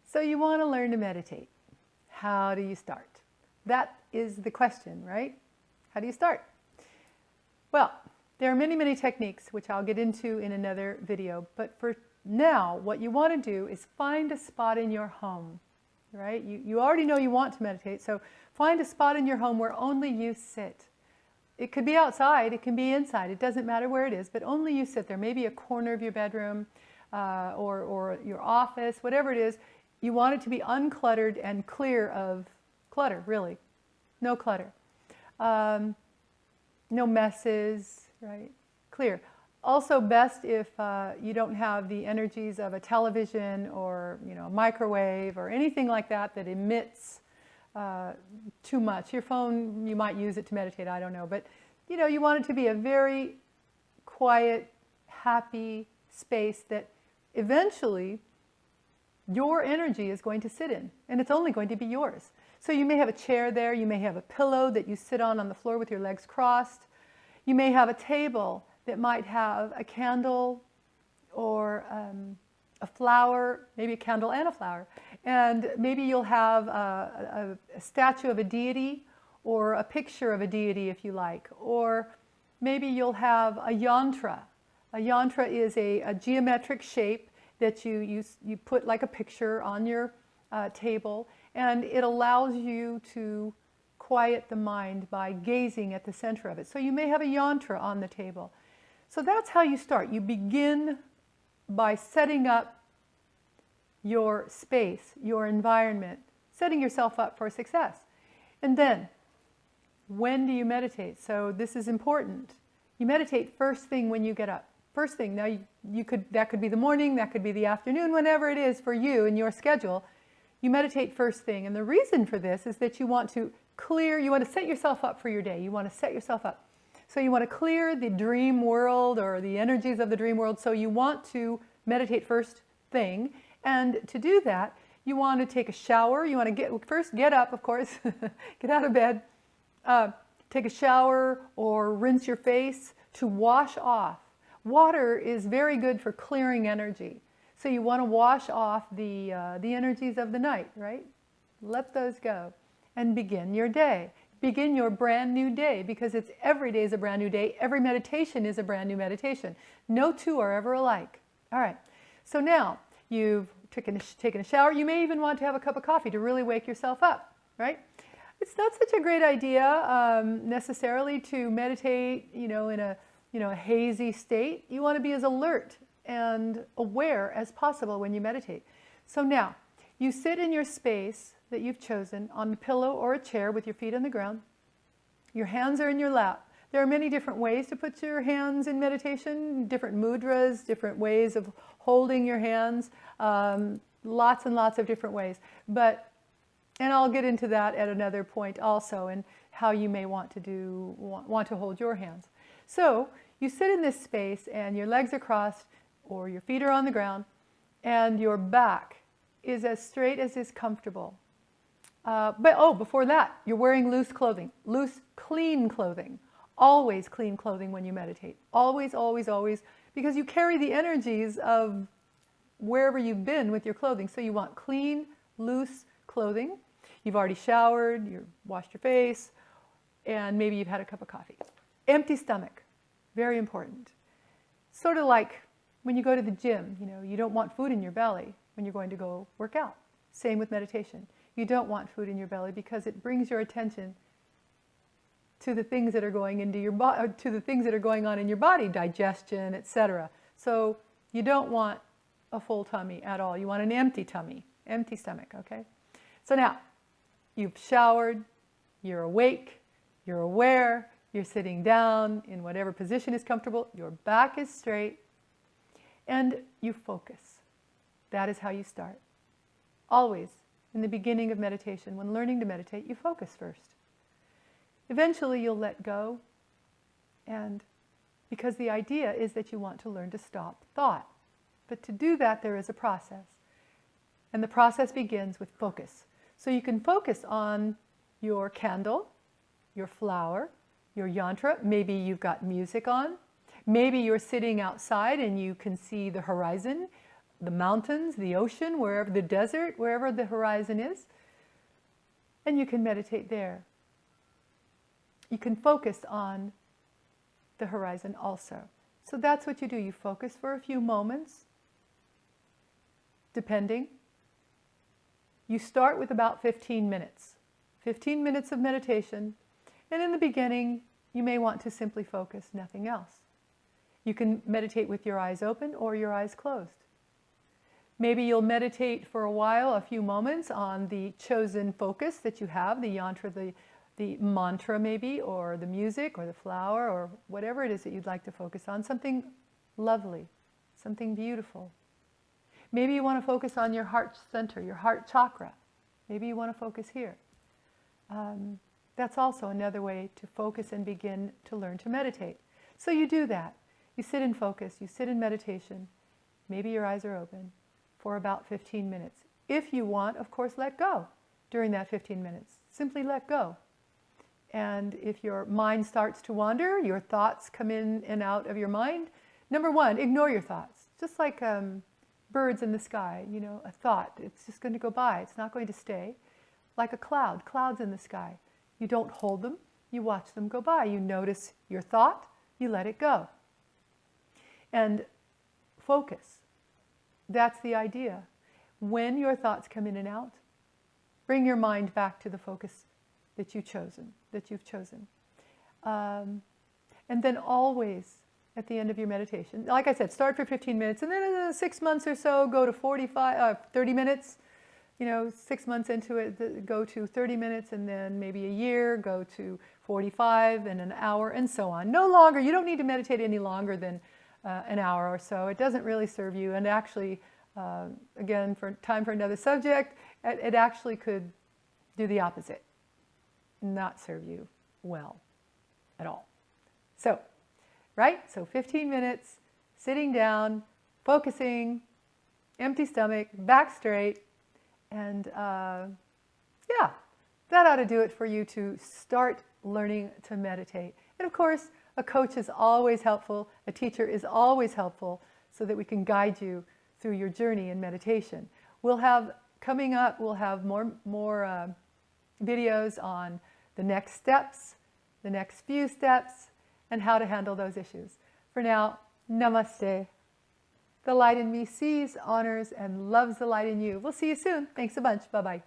So you want to learn to meditate. How do you start? That is the question, right? How do you start? Well, there are many, many techniques which I'll get into in another video, but for now, what you want to do is find a spot in your home, right? You already know you want to meditate, so find a spot in your home where only you sit. It could be outside, it can be inside, it doesn't matter where it is, but only you sit there. Maybe a corner of your bedroom or your office, whatever it is. You want it to be uncluttered and clear of clutter, really. No clutter. No messes, right? Clear. Also best if you don't have the energies of a television or a microwave or anything like that that emits too much. Your phone, you might use it to meditate, I don't know. But you want it to be a very quiet, happy space that eventually your energy is going to sit in, and it's only going to be yours. So you may have a chair there, you may have a pillow that you sit on the floor with your legs crossed. You may have a table that might have a candle or a flower, maybe a candle and a flower. And maybe you'll have a statue of a deity or a picture of a deity if you like. Or maybe you'll have a yantra. A yantra is a geometric shape that you put like a picture on your table, and it allows you to quiet the mind by gazing at the center of it. So you may have a yantra on the table. So that's how you start. You begin by setting up your space, your environment, setting yourself up for success. And then, when do you meditate? So this is important. You meditate first thing when you get up. First thing. Now that could be the morning, that could be the afternoon, whenever it is for you in your schedule. You meditate first thing. And the reason for this is that you want to set yourself up for your day. You want to set yourself up. So you want to clear the dream world or the energies of the dream world. So you want to meditate first thing. And to do that, you want to take a shower. You want to first get up, of course, get out of bed, take a shower or rinse your face to wash off. Water is very good for clearing energy. So you want to wash off the energies of the night, right? Let those go and begin your day. Begin your brand new day, because every day is a brand new day. Every meditation is a brand new meditation. No two are ever alike. All right. So now you've taken a shower. You may even want to have a cup of coffee to really wake yourself up, right? It's not such a great idea necessarily to meditate, in a hazy state. You want to be as alert and aware as possible when you meditate. So now, you sit in your space that you've chosen on a pillow or a chair with your feet on the ground. Your hands are in your lap. There are many different ways to put your hands in meditation, different mudras, different ways of holding your hands, lots and lots of different ways. And I'll get into that at another point also, and how you may want to hold your hands. So you sit in this space and your legs are crossed or your feet are on the ground and your back is as straight as is comfortable. Before that, you're wearing loose clothing, loose, clean clothing. Always clean clothing when you meditate. Always, always, always, because you carry the energies of wherever you've been with your clothing. So you want clean, loose clothing. You've already showered, you've washed your face, and maybe you've had a cup of coffee. Empty stomach, very important. Sort of like when you go to the gym, you don't want food in your belly when you're going to go work out. Same with meditation. You don't want food in your belly because it brings your attention to the things that are going into your body, to the things that are going on in your body, digestion, etc. So you don't want a full tummy at all. You want an empty tummy, empty stomach, okay? So now, you've showered, you're awake, you're aware, you're sitting down in whatever position is comfortable, your back is straight, and you focus. That is how you start. Always, in the beginning of meditation, when learning to meditate, you focus first. Eventually you'll let go, and because the idea is that you want to learn to stop thought. But to do that, there is a process. And the process begins with focus. So you can focus on your candle, your flower, your yantra. Maybe you've got music on. Maybe you're sitting outside and you can see the horizon. the mountains, the ocean, wherever, the desert, wherever the horizon is, and you can meditate there. You can focus on the horizon also. So that's what you do. You focus for a few moments, depending. You start with about 15 minutes. 15 minutes of meditation. And in the beginning, you may want to simply focus, nothing else. You can meditate with your eyes open or your eyes closed. Maybe you'll meditate for a while, a few moments, on the chosen focus that you have, the yantra, the mantra maybe, or the music, or the flower, or whatever it is that you'd like to focus on, something lovely, something beautiful. Maybe you want to focus on your heart center, your heart chakra. Maybe you want to focus here. That's also another way to focus and begin to learn to meditate. So you do that. You sit in focus, you sit in meditation. Maybe your eyes are open for about 15 minutes. If you want, of course, let go during that 15 minutes. Simply let go. And if your mind starts to wander, your thoughts come in and out of your mind, number one, ignore your thoughts. Just like birds in the sky, you know, a thought, it's just going to go by. It's not going to stay. Like a cloud, clouds in the sky. You don't hold them, you watch them go by. You notice your thought, you let it go. And focus. That's the idea. When your thoughts come in and out, bring your mind back to the focus that you've chosen. And then always, at the end of your meditation, like I said, start for 15 minutes, and then in 6 months or so, go to 30 minutes. You know, 6 months into it, go to 30 minutes, and then maybe a year, go to 45 and an hour, and so on. No longer, you don't need to meditate any longer than an hour or so. It doesn't really serve you, and actually, again, for time for another subject, it actually could do the opposite, not serve you well at all. So, right? So 15 minutes, sitting down, focusing, empty stomach, back straight, and yeah, that ought to do it for you to start learning to meditate. And of course, a coach is always helpful, a teacher is always helpful, so that we can guide you through your journey in meditation. Coming up, we'll have more videos on the next steps, the next few steps, and how to handle those issues. For now, namaste. The light in me sees, honors, and loves the light in you. We'll see you soon. Thanks a bunch. Bye-bye.